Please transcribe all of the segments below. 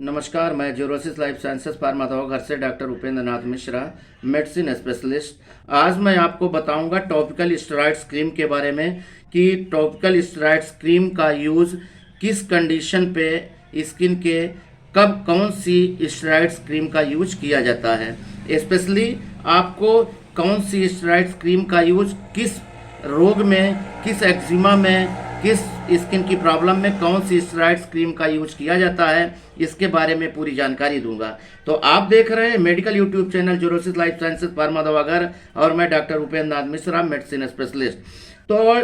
नमस्कार, मैं जोरोसिस life sciences pharma दवा घर से doctor Upendra Nath Mishra, medicine specialist. आज मैं आपको बताऊंगा टॉपिकल स्टेरॉइड्स क्रीम के बारे में कि टॉपिकल स्टेरॉइड्स क्रीम का यूज़ किस कंडीशन पे स्किन के कब कौन सी स्टेरॉइड्स क्रीम का यूज किया जाता है। स्पेशली आपको कौन सी स्टेरॉइड्स क्रीम का यूज किस रोग में, किस एक्जिमा में, किस स्किन की प्रॉब्लम में कौन सी स्टेरॉइड्स क्रीम का यूज किया जाता है, इसके बारे में पूरी जानकारी दूंगा। तो आप देख रहे हैं medical YouTube channel Xerosis life sciences pharma दवाघर और मैं doctor Upendra Nath Mishra, medicine specialist. तो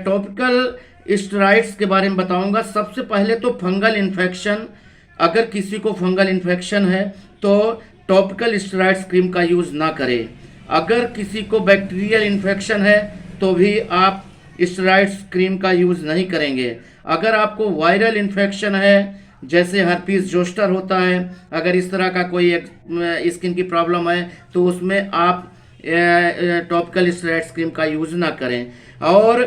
टॉपिकल स्टेरॉइड्स के बारे में बताऊंगा। सबसे पहले तो फंगल इन्फेक्शन, अगर किसी को फंगल इन्फेक्शन है तो टॉपिकल स्टेरॉइड्स क्रीम का यूज ना करें। अगर किसी को बैक्टीरियल इन्फेक्शन है तो भी आप स्टेरॉइड्स क्रीम का यूज नहीं करेंगे। अगर आपको वायरल इन्फेक्शन है, जैसे हर्पीस जोस्टर होता है, अगर इस तरह का कोई स्किन की प्रॉब्लम है तो उसमें आप टॉपिकल स्टेरॉइड्स क्रीम का यूज ना करें। और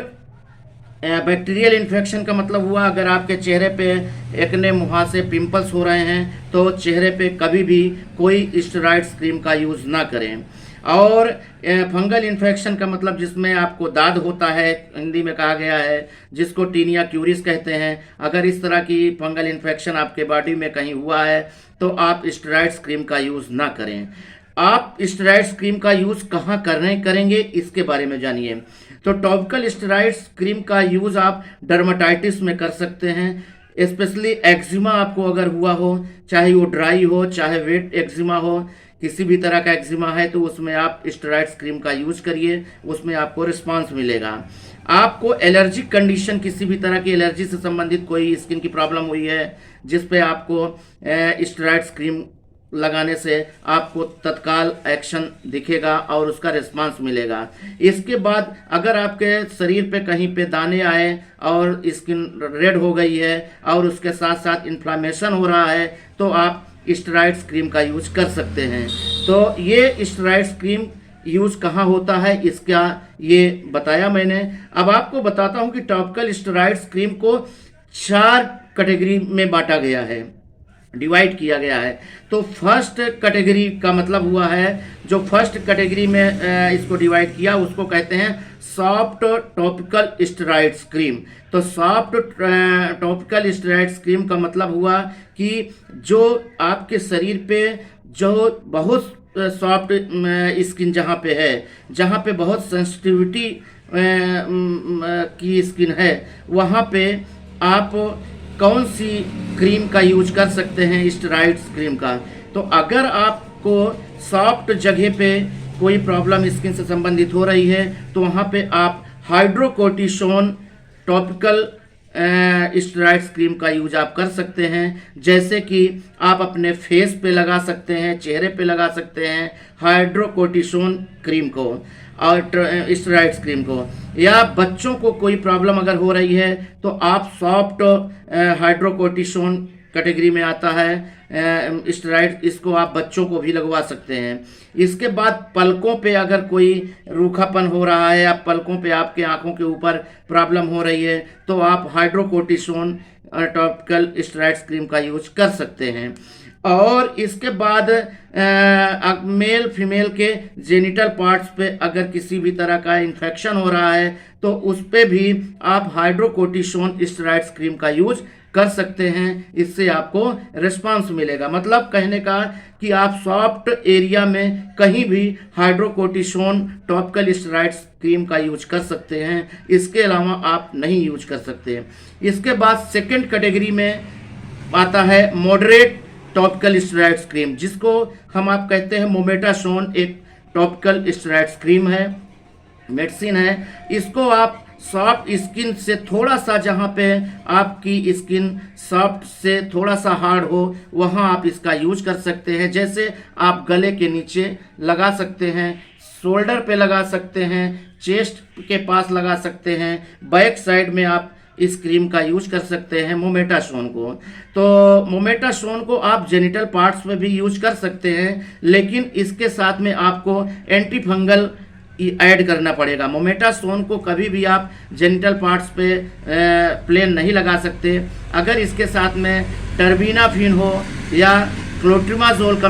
बैक्टीरियल इन्फेक्शन का मतलब हुआ अगर आपके चेहरे पे एक्ने, मुहासे, पिंपल्स हो रहे हैं तो चेहरे पे कभी भी कोई स्टेरॉइड्स क्रीम का यूज ना करें। और फंगल इन्फेक्शन का मतलब जिसमें आपको दाद होता है, हिंदी में कहा गया है, जिसको टीनिया क्यूरिस कहते हैं। अगर इस तरह की फंगल इन्फेक्शन आपके बॉडी में कहीं हुआ है तो आप स्टेरॉइड्स क्रीम का यूज़ ना करें। आप स्टेरॉइड्स क्रीम का यूज़ कहाँ करेंगे इसके बारे में जानिए। तो टॉपिकल स्टेरॉइड्स क्रीम का यूज़ आप डर्माटाइटिस में कर सकते हैं। स्पेशली एक्जिमा आपको अगर हुआ हो, चाहे वो ड्राई हो चाहे वेट एक्जिमा हो, किसी भी तरह का एक्जिमा है तो उसमें आप स्टेरॉइड्स क्रीम का यूज करिए, उसमें आपको रिस्पांस मिलेगा। आपको एलर्जिक कंडीशन, किसी भी तरह की एलर्जी से संबंधित कोई स्किन की प्रॉब्लम हुई है जिस पे आपको स्टेरॉइड्स क्रीम लगाने से आपको तत्काल एक्शन दिखेगा और उसका रिस्पांस मिलेगा। इसके बाद अगर आपके शरीर पे कहीं पे दाने आए और स्किन रेड हो गई है और उसके साथ साथ इन्फ्लामेशन हो रहा है तो आप स्टेरॉइड्स क्रीम का यूज कर सकते हैं। तो ये स्टेरॉइड्स क्रीम यूज कहाँ होता है इसका ये बताया मैंने। अब आपको बताता हूँ कि टॉपिकल स्टेरॉइड्स क्रीम को 4 कैटेगरी में बांटा गया है, डिवाइड किया गया है। तो फर्स्ट कैटेगरी का मतलब हुआ है, जो फर्स्ट कैटेगरी में इसको डिवाइड किया उसको कहते हैं सॉफ्ट टॉपिकल स्टेरॉइड्स क्रीम। तो सॉफ्ट टॉपिकल स्टेरॉइड्स क्रीम का मतलब हुआ कि जो आपके शरीर पे जो बहुत सॉफ्ट स्किन जहाँ पे है, जहाँ पे बहुत सेंसिटिविटी की स्किन है, वहाँ पे आप कौन सी क्रीम का यूज कर सकते हैं स्टेरॉइड्स क्रीम का। तो अगर आपको सॉफ्ट जगह पे कोई प्रॉब्लम स्किन से संबंधित हो रही है तो वहाँ पे आप हाइड्रोकोर्टिसोन टॉपिकल स्टेरॉइड्स क्रीम का यूज आप कर सकते हैं। जैसे कि आप अपने फेस पे लगा सकते हैं, चेहरे पे लगा सकते हैं हाइड्रोकोर्टिसोन क्रीम को और स्टेरॉइड्स क्रीम को। या बच्चों को कोई प्रॉब्लम अगर हो रही है तो आप सॉफ्ट हाइड्रोकोर्टिसोन कैटेगरी में आता है स्टेरॉइड, इसको आप बच्चों को भी लगवा सकते हैं। इसके बाद पलकों पे अगर कोई रूखापन हो रहा है या पलकों पे आपके आंखों के ऊपर प्रॉब्लम हो रही है तो आप हाइड्रोकोर्टिसोन टॉपिकल स्टेरॉइड्स क्रीम का यूज कर सकते हैं। और इसके बाद मेल फीमेल के जेनिटल पार्ट्स पे अगर किसी भी तरह का इन्फेक्शन हो रहा है तो उस पे भी आप हाइड्रोकोर्टिसोन स्टेरॉइड्स क्रीम का यूज कर सकते हैं। इससे आपको रिस्पांस मिलेगा। मतलब कहने का कि आप सॉफ्ट एरिया में कहीं भी हाइड्रोकोर्टिसोन टॉपिकल स्टेरॉइड्स क्रीम का यूज कर सकते हैं, इसके अलावा आप नहीं यूज कर सकते। इसके बाद सेकंड कैटेगरी में आता है मॉडरेट टॉपिकल स्टेरॉइड्स क्रीम, जिसको हम आप कहते हैं मोमेटासोन। एक टॉपिकल स्टेरॉइड्स क्रीम है, मेडिसिन है। इसको आप सॉफ्ट स्किन से थोड़ा सा, जहाँ पे आपकी स्किन सॉफ्ट से थोड़ा सा हार्ड हो, वहाँ आप इसका यूज कर सकते हैं। जैसे आप गले के नीचे लगा सकते हैं, शोल्डर पे लगा सकते हैं, चेस्ट के पास लगा सकते हैं, बैक साइड में आप इस क्रीम का यूज कर सकते हैं मोमेटासोन को। तो मोमेटासोन को आप जेनिटल पार्ट्स में भी यूज कर सकते हैं, लेकिन इसके साथ में आपको एंटी फंगल ऐड करना पड़ेगा। मोमेटासोन को कभी भी आप जेनिटल पार्ट्स पे प्लेन नहीं लगा सकते। अगर इसके साथ में टर्बिनाफिन हो या क्लोट्रिमाजोल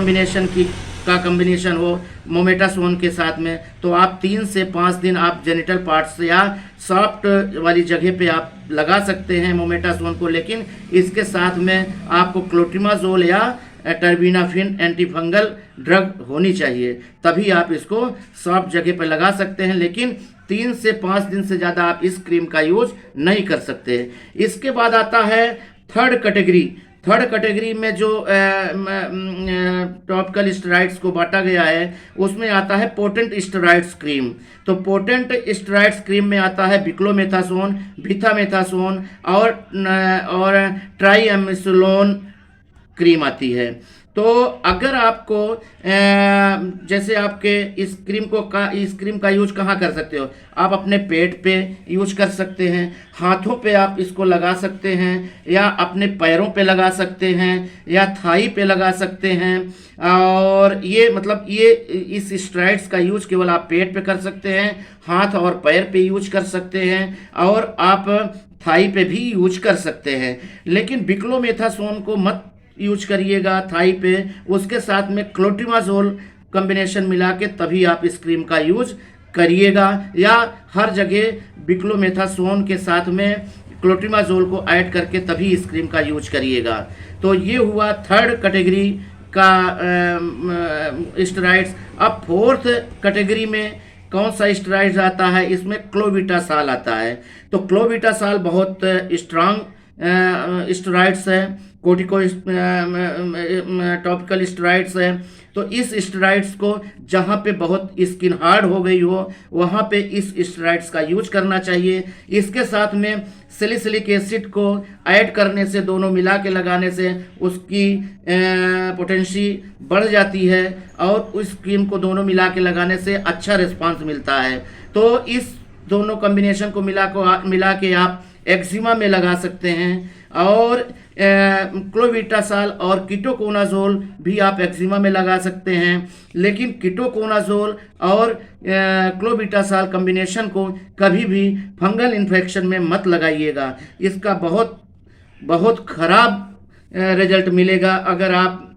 का कम्बिनेशन हो मोमेटासोन के साथ में, तो आप 3 से 5 दिन आप जेनिटल पार्ट्स या सॉफ्ट वाली जगह पे आप लगा सकते हैं मोमेटासोन को। लेकिन इसके साथ में आपको क्लोट्रिमाजोल या टर्बिनाफिन एंटीफंगल ड्रग होनी चाहिए, तभी आप इसको सॉफ्ट जगह पर लगा सकते हैं। लेकिन 3 से 5 दिन से ज़्यादा आप इस क्रीम का यूज नहीं कर सकते। इसके बाद आता है थर्ड कैटेगरी में जो टॉपिकल स्टेरॉइड्स को बांटा गया है, उसमें आता है पोटेंट स्टेरॉइड्स क्रीम। तो पोटेंट स्टेरॉइड्स क्रीम में आता है बिक्लोमेथासोन, भिथामेथासोन और ट्राइएमिसोलोन क्रीम आती है। तो अगर आपको जैसे आपके इस क्रीम का यूज कहाँ कर सकते हो, आप अपने पेट पे यूज कर सकते हैं, हाथों पे आप इसको लगा सकते हैं, या अपने पैरों पे लगा सकते हैं, या थाई पे लगा सकते हैं। और ये इस स्टेरॉइड्स का यूज केवल आप पेट पे कर सकते हैं, हाथ और पैर पे यूज कर सकते हैं, और आप थाई पे भी यूज कर सकते हैं। लेकिन बिक्लोमेथासोन को मत यूज करिएगा थाई पे, उसके साथ में क्लोट्रिमाजोल कॉम्बिनेशन मिला के तभी आप इस क्रीम का यूज करिएगा, या हर जगह बिक्लोमेथासोन के साथ में क्लोट्रिमाजोल को ऐड करके तभी इस क्रीम का यूज करिएगा। तो ये हुआ थर्ड कैटेगरी का स्टेरॉइड्स। अब फोर्थ कैटेगरी में कौन सा स्टेरॉइड्स आता है, इसमें क्लोबिटासाल आता है। तो क्लोबिटासाल बहुत स्ट्रांग स्टेरॉइड्स है, टॉपिकल स्टेरॉइड्स है। तो इस स्टेरॉइड्स को जहाँ पे बहुत स्किन हार्ड हो गई हो वहाँ पे इस स्टेरॉइड्स का यूज करना चाहिए। इसके साथ में सैलिसिलिक एसिड को ऐड करने से, दोनों मिला के लगाने से उसकी पोटेंसी बढ़ जाती है, और उस क्रीम को दोनों मिला के लगाने से अच्छा रिस्पांस मिलता है। तो इस दोनों कॉम्बिनेशन को मिला के आप एक्जिमा में लगा सकते हैं, और क्लोबिटासाल और कीटोकोनाजोल भी आप एक्जिमा में लगा सकते हैं। लेकिन कीटोकोनाजोल और क्लोबिटासाल कॉम्बिनेशन को कभी भी फंगल इन्फेक्शन में मत लगाइएगा, इसका बहुत खराब रिजल्ट मिलेगा अगर आप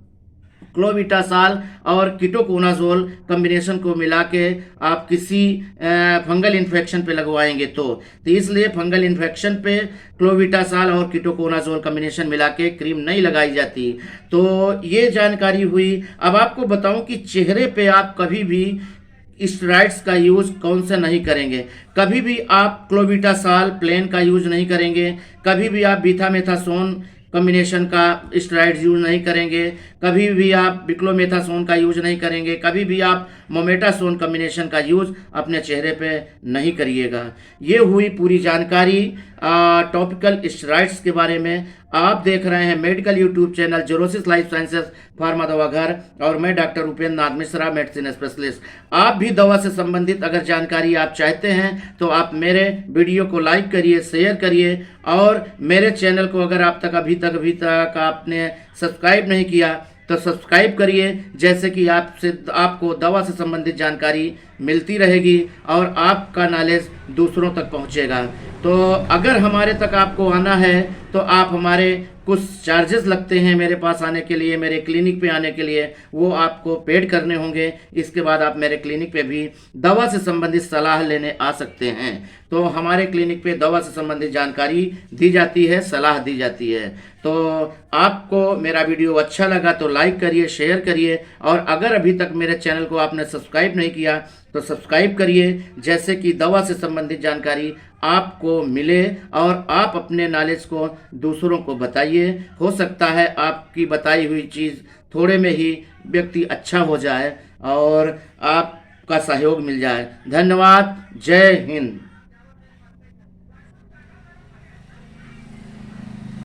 क्लोबिटासाल और कीटोकोनाजोल कॉम्बिनेशन को मिला के आप किसी फंगल इन्फेक्शन पे लगवाएंगे। तो इसलिए फंगल इन्फेक्शन पे क्लोबिटासाल और कीटोकोनाजोल कॉम्बिनेशन मिला के क्रीम नहीं लगाई जाती। तो ये जानकारी हुई। अब आपको बताऊं कि चेहरे पे आप कभी भी स्टेरॉइड्स का यूज कौन से नहीं करेंगे। कभी भी आप क्लोबिटासाल प्लेन का यूज नहीं करेंगे, कभी भी आप बीथामेथासोन कॉम्बिनेशन का स्टेरॉइड्स यूज नहीं करेंगे, कभी भी आप बिक्लोमेथासोन का यूज नहीं करेंगे, कभी भी आप मोमेटासोन कॉम्बिनेशन का यूज अपने चेहरे पे नहीं करिएगा। ये हुई पूरी जानकारी टॉपिकल स्टेरॉइड्स के बारे में। आप देख रहे हैं medical YouTube channel Xerosis life sciences pharma दवा घर, और मैं doctor Upendra Nath Mishra, medicine specialist. आप भी दवा से संबंधित अगर जानकारी आप चाहते हैं तो आप मेरे वीडियो को लाइक करिए, शेयर करिए, और मेरे चैनल को अगर आप अभी तक आपने सब्सक्राइब नहीं किया तो सब्सक्राइब करिए, जैसे कि आपको दवा से संबंधित जानकारी मिलती रहेगी और आपका नॉलेज दूसरों तक पहुंचेगा। तो अगर हमारे तक आपको आना है तो आप हमारे कुछ चार्जेस लगते हैं मेरे पास आने के लिए, मेरे क्लिनिक पे आने के लिए, वो आपको पेड करने होंगे। इसके बाद आप मेरे क्लिनिक पे भी दवा से संबंधित सलाह लेने आ सकते हैं। तो हमारे क्लिनिक पे दवा से संबंधित जानकारी दी जाती है, सलाह दी जाती है। तो आपको मेरा वीडियो अच्छा लगा तो लाइक करिए, शेयर करिए, और अगर अभी तक मेरे चैनल को आपने सब्सक्राइब नहीं किया तो सब्सक्राइब करिए, जैसे कि दवा से संबंधित जानकारी आपको मिले और आप अपने नॉलेज को दूसरों को बताइए। हो सकता है आपकी बताई हुई चीज़ थोड़े में ही व्यक्ति अच्छा हो जाए और आपका सहयोग मिल जाए। धन्यवाद। जय हिंद।